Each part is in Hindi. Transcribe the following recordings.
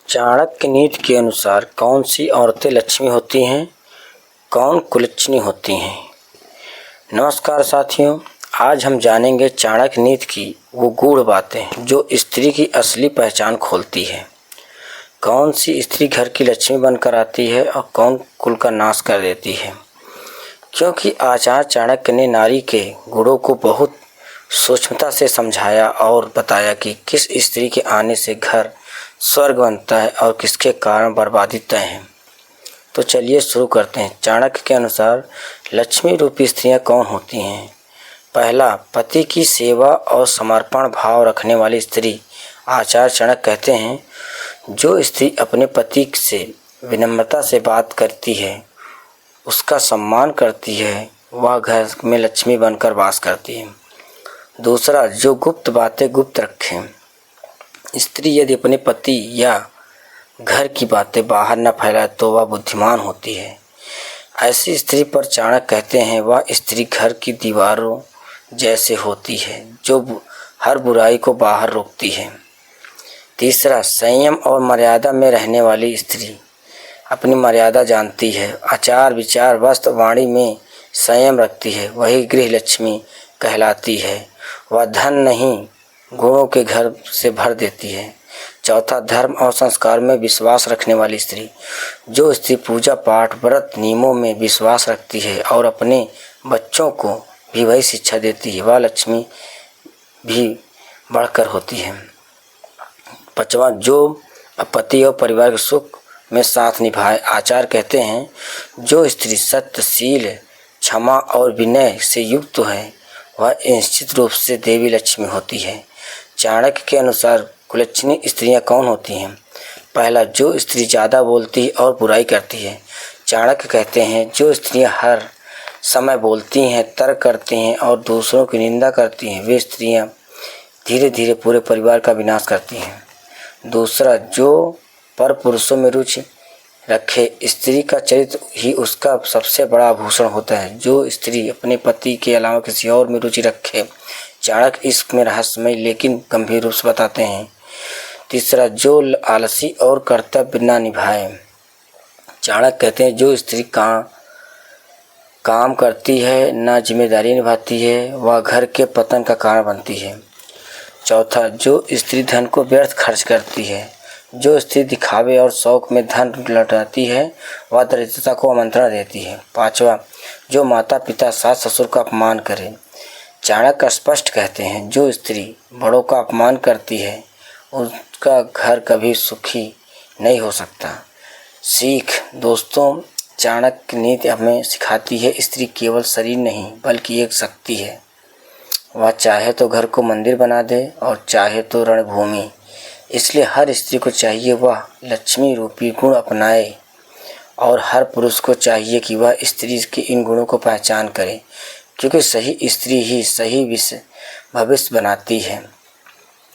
चाणक्य नीति के अनुसार कौन सी औरतें लक्ष्मी होती हैं, कौन कुलच्छनी होती हैं। नमस्कार साथियों, आज हम जानेंगे चाणक्य नीति की वो गूढ़ बातें जो स्त्री की असली पहचान खोलती है। कौन सी स्त्री घर की लक्ष्मी बनकर आती है और कौन कुल का नाश कर देती है। क्योंकि आचार्य चाणक्य ने नारी के गुणों को बहुत सूक्ष्मता से समझाया और बताया कि किस स्त्री के आने से घर स्वर्ग बनता है और किसके कारण बर्बादी तय है। तो चलिए शुरू करते हैं। चाणक्य के अनुसार लक्ष्मी रूपी स्त्रियां कौन होती हैं। पहला, पति की सेवा और समर्पण भाव रखने वाली स्त्री। आचार्य चाणक्य कहते हैं, जो स्त्री अपने पति से विनम्रता से बात करती है, उसका सम्मान करती है, वह घर में लक्ष्मी बनकर वास करती है। दूसरा, जो गुप्त बातें गुप्त रखें। स्त्री यदि अपने पति या घर की बातें बाहर न फैलाए तो वह बुद्धिमान होती है। ऐसी स्त्री पर चाणक्य कहते हैं, वह स्त्री घर की दीवारों जैसे होती है जो हर बुराई को बाहर रोकती है। तीसरा, संयम और मर्यादा में रहने वाली स्त्री अपनी मर्यादा जानती है, आचार विचार वस्त्र वाणी में संयम रखती है, वही गृह लक्ष्मी कहलाती है। वह धन नहीं गुणों के घर से भर देती है। चौथा, धर्म और संस्कार में विश्वास रखने वाली स्त्री। जो स्त्री पूजा पाठ व्रत नियमों में विश्वास रखती है और अपने बच्चों को भी वही शिक्षा देती है, वह लक्ष्मी भी बढ़कर होती है। पांचवा, जो पति और परिवार के सुख में साथ निभाए। आचार्य कहते हैं, जो स्त्री सत्यशील, क्षमा और विनय से युक्त है, वह निश्चित रूप से देवी लक्ष्मी होती है। चाणक्य के अनुसार कुलच्छनी स्त्रियां कौन होती हैं। पहला, जो स्त्री ज़्यादा बोलती है और बुराई करती है। चाणक्य कहते हैं, जो स्त्रियां हर समय बोलती हैं, तर्क करती हैं और दूसरों की निंदा करती हैं, वे स्त्रियां धीरे धीरे पूरे परिवार का विनाश करती हैं। दूसरा, जो पर पुरुषों में रुचि रखे। स्त्री का चरित्र ही उसका सबसे बड़ा आभूषण होता है। जो स्त्री अपने पति के अलावा किसी और में रुचि रखे। चाणक्य इसमें रहस्यमय लेकिन गंभीर रूप से बताते हैं। तीसरा, जो आलसी और कर्तव्य न निभाए। चाणक्य कहते हैं, जो स्त्री काम करती है, न जिम्मेदारी निभाती है, वह घर के पतन का कारण बनती है। चौथा, जो स्त्री धन को व्यर्थ खर्च करती है। जो स्त्री दिखावे और शौक में धन लौटाती है, वह दरिद्रता को आमंत्रण देती है। पांचवा, जो माता पिता सास ससुर का अपमान करे। चाणक्य स्पष्ट कहते हैं, जो स्त्री बड़ों का अपमान करती है, उसका घर कभी सुखी नहीं हो सकता। सीख दोस्तों, चाणक्य नीति हमें सिखाती है, स्त्री केवल शरीर नहीं बल्कि एक शक्ति है। वह चाहे तो घर को मंदिर बना दे और चाहे तो रणभूमि। इसलिए हर स्त्री को चाहिए वह लक्ष्मी रूपी गुण अपनाए और हर पुरुष को चाहिए कि वह स्त्री के इन गुणों को पहचान करे, क्योंकि सही स्त्री ही सही भविष्य बनाती है।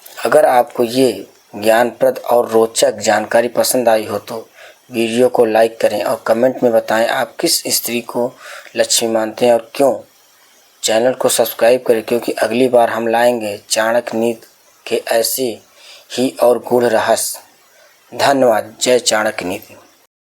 अगर आपको ये ज्ञानप्रद और रोचक जानकारी पसंद आई हो तो वीडियो को लाइक करें और कमेंट में बताएं आप किस स्त्री को लक्ष्मी मानते हैं और क्यों। चैनल को सब्सक्राइब करें, क्योंकि अगली बार हम लाएंगे चाणक्य नीति के ऐसे ही और गूढ़ रहस्य। धन्यवाद। जय चाणक्य नीति।